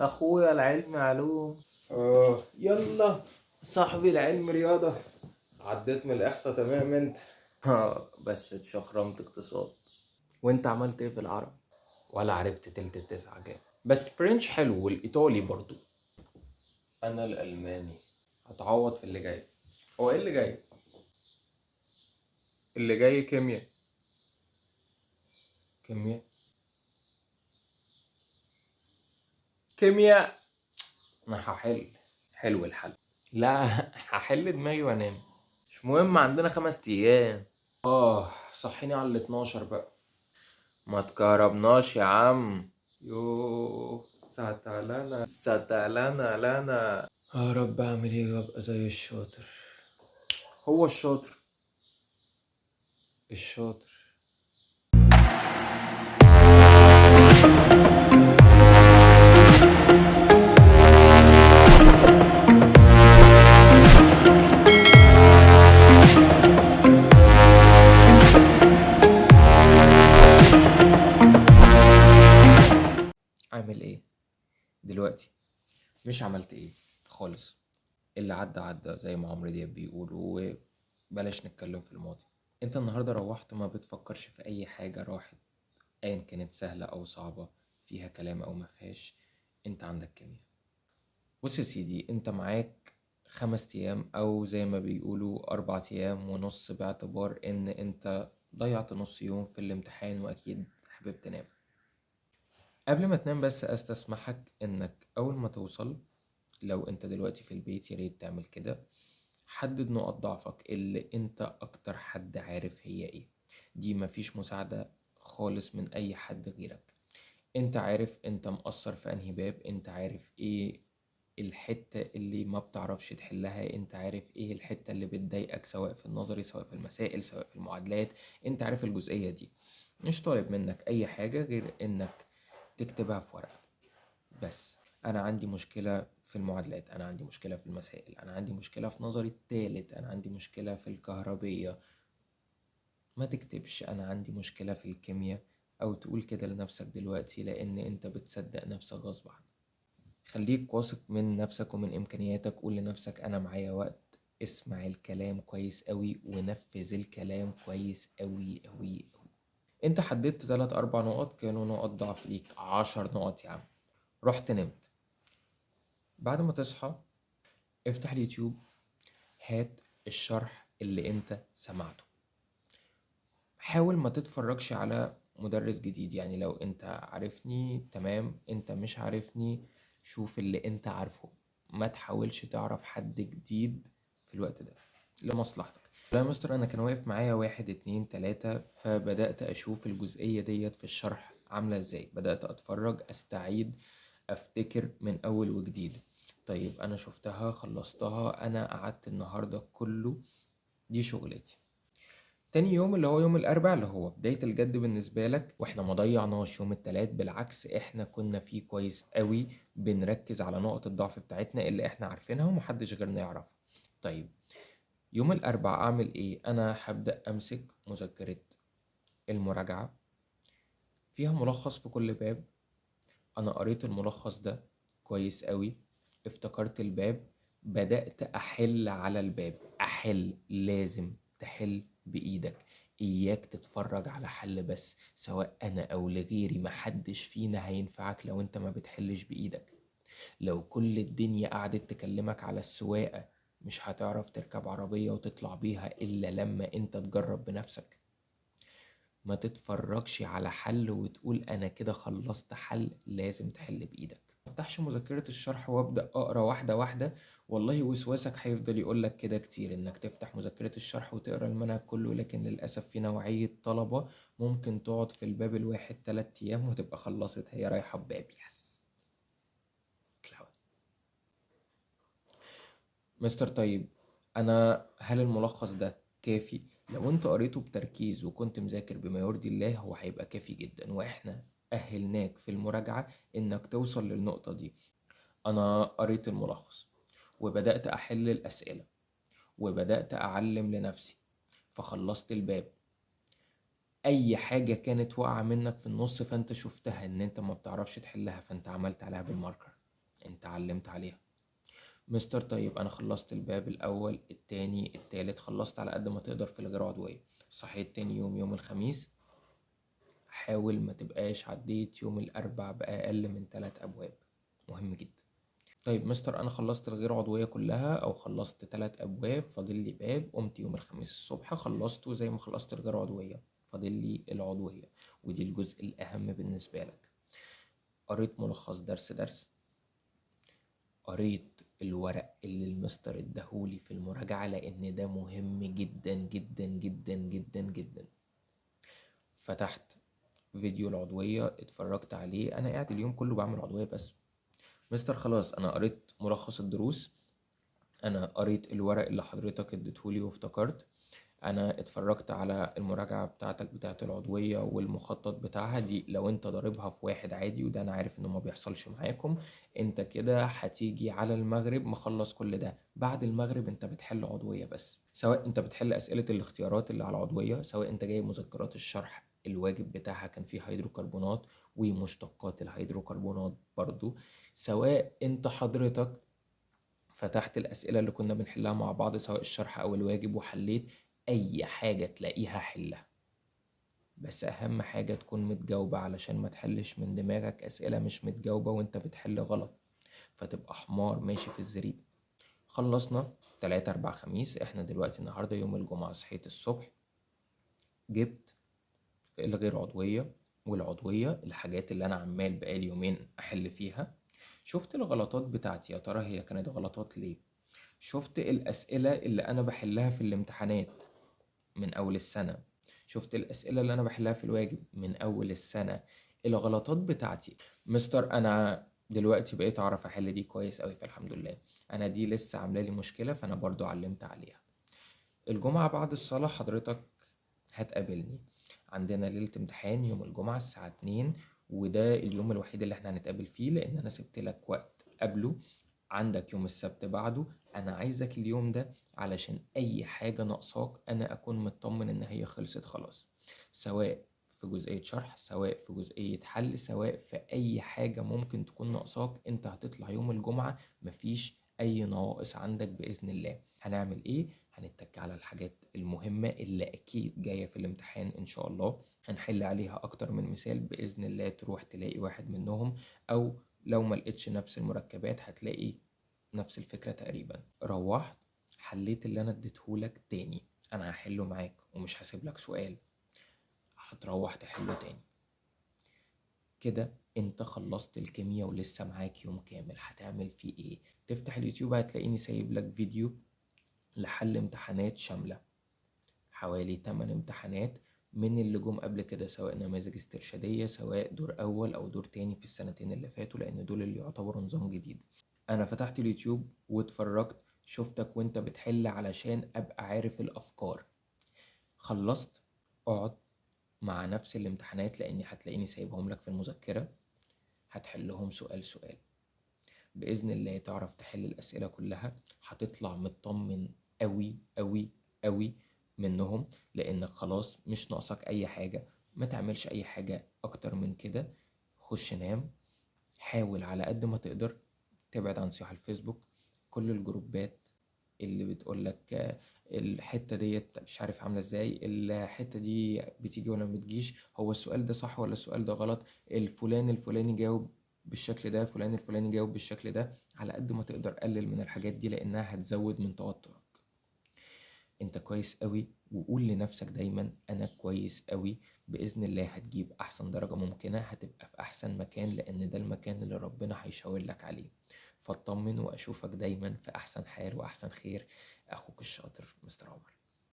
اخويا العلم علوم. يلا صاحبي العلم رياضة. عديت من الاحصاء تمام انت؟ بس اتشخرمت اقتصاد. وانت عملت ايه في العرب؟ ولا عرفت تلت التسعة جاي، بس فرنش حلو والايطالي برضو. انا الالماني. هتعوض في اللي جاي. هو ايه اللي جاي؟ اللي جاي كيمياء. كيمياء. كيمياء. انا هحل. حلو الحل. لا هحل دماغي وانام. مش مهم، عندنا 5 ايام. صحيني على ال12 بقى. ما تكهربناش يا عم. يوه ستلنا ستلنا لنا. يا رب اعمل ايه وابقى زي الشاطر. هو الشاطر. الشاطر. عامل ايه دلوقتي؟ مش عملت ايه خالص. اللي عدى عدى زي ما عمرو دياب بيقول، وبلاش نتكلم في الماضي. انت النهارده روحت ما بتفكرش في اي حاجة راحت، ايا كانت سهلة او صعبة، فيها كلام او مفيهاش. انت عندك كيمياء. بص يا سيدي، انت معاك 5 ايام او زي ما بيقولوا 4 ايام ونص، باعتبار ان انت ضيعت نص يوم في الامتحان واكيد حابب تنام. قبل ما تنام بس استسمحك انك اول ما توصل، لو انت دلوقتي في البيت، يا ريت تعمل كده. حدد نقط ضعفك اللي انت اكتر حد عارف هي ايه. دي مفيش مساعدة خالص من اي حد غيرك. انت عارف انت مقصر في انهي باب، انت عارف ايه الحتة اللي ما بتعرفش تحلها، انت عارف ايه الحتة اللي بتضايقك، سواء في النظري سواء في المسائل سواء في المعادلات. انت عارف الجزئية دي. مش طالب منك اي حاجة غير انك تكتبها في ورقة بس. انا عندي مشكلة في المعادلات، انا عندي مشكلة في المسائل، انا عندي مشكلة في نظري التالت، انا عندي مشكلة في الكهربية. ما تكتبش انا عندي مشكلة في الكيمياء، او تقول كده لنفسك دلوقتي لان انت بتصدق نفسك غصب عنك. خليك واثق من نفسك ومن امكانياتك. قول لنفسك انا معايا وقت. اسمع الكلام كويس قوي ونفذ الكلام كويس قوي قوي قوي. انت حددت 3 4 نقط كانوا نقط ضعف ليك، 10 نقط يا عم. رحت نمت. بعد ما تصحى افتح اليوتيوب، هات الشرح اللي انت سمعته. حاول ما تتفرجش على مدرس جديد، يعني لو انت عارفني تمام، انت مش عارفني شوف اللي انت عارفه. ما تحاولش تعرف حد جديد في الوقت ده لمصلحتك. لا يا مستر، انا كان واقف معايا 1 2 3، فبدأت اشوف الجزئية ديت في الشرح عاملة ازاي، بدأت اتفرج استعيد افتكر من اول وجديد. طيب انا شفتها خلصتها، انا قعدت النهاردة كله دي شغلتي. تاني يوم اللي هو يوم الأربع اللي هو بداية الجد بالنسبة لك، واحنا ما ضيعناش يوم التلات، بالعكس احنا كنا فيه كويس قوي، بنركز على نقط الضعف بتاعتنا اللي احنا عارفينها ومحدش غيرنا يعرفها. طيب يوم الأربع أعمل إيه؟ أنا هبدأ أمسك مذكرة المراجعة، فيها ملخص في كل باب. أنا قريت الملخص ده كويس قوي، افتكرت الباب، بدأت أحل على الباب. أحل، لازم تحل بإيدك. إياك تتفرج على حل بس، سواء أنا أو لغيري، محدش فينا هينفعك لو أنت ما بتحلش بإيدك. لو كل الدنيا قعدت تكلمك على السواقة، مش هتعرف تركب عربية وتطلع بيها إلا لما أنت تجرب بنفسك. ما تتفرجش على حل وتقول أنا كده خلصت حل، لازم تحل بإيدك. ما تفتحش مذكرة الشرح وابدأ أقرأ واحدة واحدة. والله وسواسك هيفضل يقولك كده كتير، إنك تفتح مذكرة الشرح وتقرأ المنهج كله، لكن للأسف في نوعية طلبة ممكن تقعد في الباب الواحد 3 أيام وتبقى خلصت هي رايحة بباب. يس كلاود. مستر طيب، أنا هل الملخص ده كافي؟ لو أنت قريته بتركيز وكنت مذاكر بما يرضي الله هو هيبقى كافي جدا، وإحنا أهلناك في المراجعة إنك توصل للنقطة دي. أنا قريت الملخص وبدأت أحل الأسئلة وبدأت أعلم لنفسي، فخلصت الباب. أي حاجة كانت واقعة منك في النص فأنت شفتها إن أنت ما بتعرفش تحلها، فأنت عملت عليها بالماركر. انت علمت عليها. مستر طيب انا خلصت الباب الاول التاني التالت، خلصت على قد ما تقدر في الغير عضوية. صحيت تاني يوم يوم الخميس، حاول ما تبقاش عديت يوم الاربع بأقل من 3 ابواب، مهم جدا. طيب مستر انا خلصت الغير عضوية كلها او خلصت 3 ابواب، فاضل لي باب، قمت يوم الخميس الصبح خلصته زي ما خلصت الغير عضوية، فاضل لي العضوية، ودي الجزء الاهم بالنسبة لك. قريت ملخص درس، قريت الورق اللي المستر اداهولي في المراجعة، لان ده مهم جدا جدا جدا جدا جدا. فتحت فيديو العضوية اتفرجت عليه، انا قاعد اليوم كله بعمل عضوية بس. مستر خلاص انا قريت ملخص الدروس، انا قريت الورق اللي حضرتك اديتهولي وافتكرت، انا اتفرجت على المراجعة بتاعتك بتاعت العضوية والمخطط بتاعها دي. لو انت ضاربها في واحد عادي، وده انا عارف انه ما بيحصلش معاكم، انت كده هتيجي على المغرب مخلص كل ده. بعد المغرب انت بتحل عضوية بس، سواء انت بتحل اسئلة الاختيارات اللي على العضوية، سواء انت جايب مذكرات الشرح الواجب بتاعها كان فيه هيدروكربونات ومشتقات الهيدروكربونات برضو، سواء انت حضرتك فتحت الأسئلة اللي كنا بنحلها مع بعض سواء الشرح أو الواجب وحليت، أي حاجة تلاقيها حلها. بس أهم حاجة تكون متجاوبة، علشان ما تحلش من دماغك أسئلة مش متجاوبة وانت بتحل غلط، فتبقى حمار ماشي في الزريبة. خلصنا 3 4 5، احنا دلوقتي النهاردة يوم الجمعة. صحيت الصبح جبت الغير عضوية والعضوية، الحاجات اللي أنا عمال بقالي يومين أحل فيها. شفت الغلطات بتاعتي، يا ترى هي كانت غلطات ليه؟ شفت الأسئلة اللي أنا بحلها في الامتحانات من أول السنة، شفت الأسئلة اللي أنا بحلها في الواجب من أول السنة، الغلطات بتاعتي. مستر أنا دلوقتي بقيت أعرف أحل دي كويس أوي، فالحمد لله. أنا دي لسه عاملة لي مشكلة، فأنا برضو علمت عليها. الجمعة بعد الصلاة حضرتك هتقابلني، عندنا ليلة امتحان يوم الجمعة الساعة 2، وده اليوم الوحيد اللي احنا هنتقابل فيه، لأن أنا سبت لك وقت قبله. عندك يوم السبت بعده، أنا عايزك اليوم ده علشان أي حاجة ناقصاك أنا أكون مطمن إن هي خلصت خلاص، سواء في جزئية شرح، سواء في جزئية حل، سواء في أي حاجة ممكن تكون ناقصاك. أنت هتطلع يوم الجمعة مفيش أي نواقص عندك بإذن الله. هنعمل إيه؟ هنتك على الحاجات المهمة اللي أكيد جاية في الامتحان إن شاء الله، هنحل عليها أكتر من مثال بإذن الله، تروح تلاقي واحد منهم، أو لو ما لقيتش نفس المركبات هتلاقي نفس الفكرة تقريبا. روحت حليت اللي أنا اديتهولك تاني، أنا هحله معاك ومش هسيب لك سؤال، هتروح تحله تاني. كده انت خلصت الكيمياء ولسه معاك يوم كامل. هتعمل فيه ايه؟ تفتح اليوتيوب هتلاقيني سايب لك فيديو لحل امتحانات شاملة، حوالي 8 امتحانات من اللي جم قبل كده، سواء نماذج استرشادية، سواء دور أول أو دور تاني في السنتين اللي فاتوا، لأن دول اللي يعتبروا نظام جديد. أنا فتحت اليوتيوب واتفرجت، شفتك وانت بتحل علشان أبقى عارف الأفكار. خلصت، اقعد مع نفس الامتحانات، لأني هتلاقيني سايبهم لك في المذكرة، هتحلهم سؤال سؤال بإذن الله، تعرف تحل الأسئلة كلها، هتطلع مطمن أوي أوي أوي منهم، لأنك خلاص مش ناقصك أي حاجة. ما تعملش أي حاجة أكتر من كده، خش نام، حاول على قد ما تقدر تبعد عن صياح الفيسبوك، كل الجروبات اللي بتقولك الحتة ديت مش عارف عاملة ازاي، الحتة دي بتيجي ولا ما بتجيش، هو السؤال ده صح ولا السؤال ده غلط، الفلان الفلاني جاوب بالشكل ده، فلان الفلاني جاوب بالشكل ده. على قد ما تقدر قلل من الحاجات دي، لأنها هتزود من توترك. انت كويس قوي، وقول لنفسك دايما انا كويس قوي، بإذن الله هتجيب احسن درجة ممكنة، هتبقى في احسن مكان، لان ده المكان اللي ربنا هيشاور لك عليه. فاطمن، واشوفك دايما في احسن حال واحسن خير. اخوك الشاطر مستر عمر.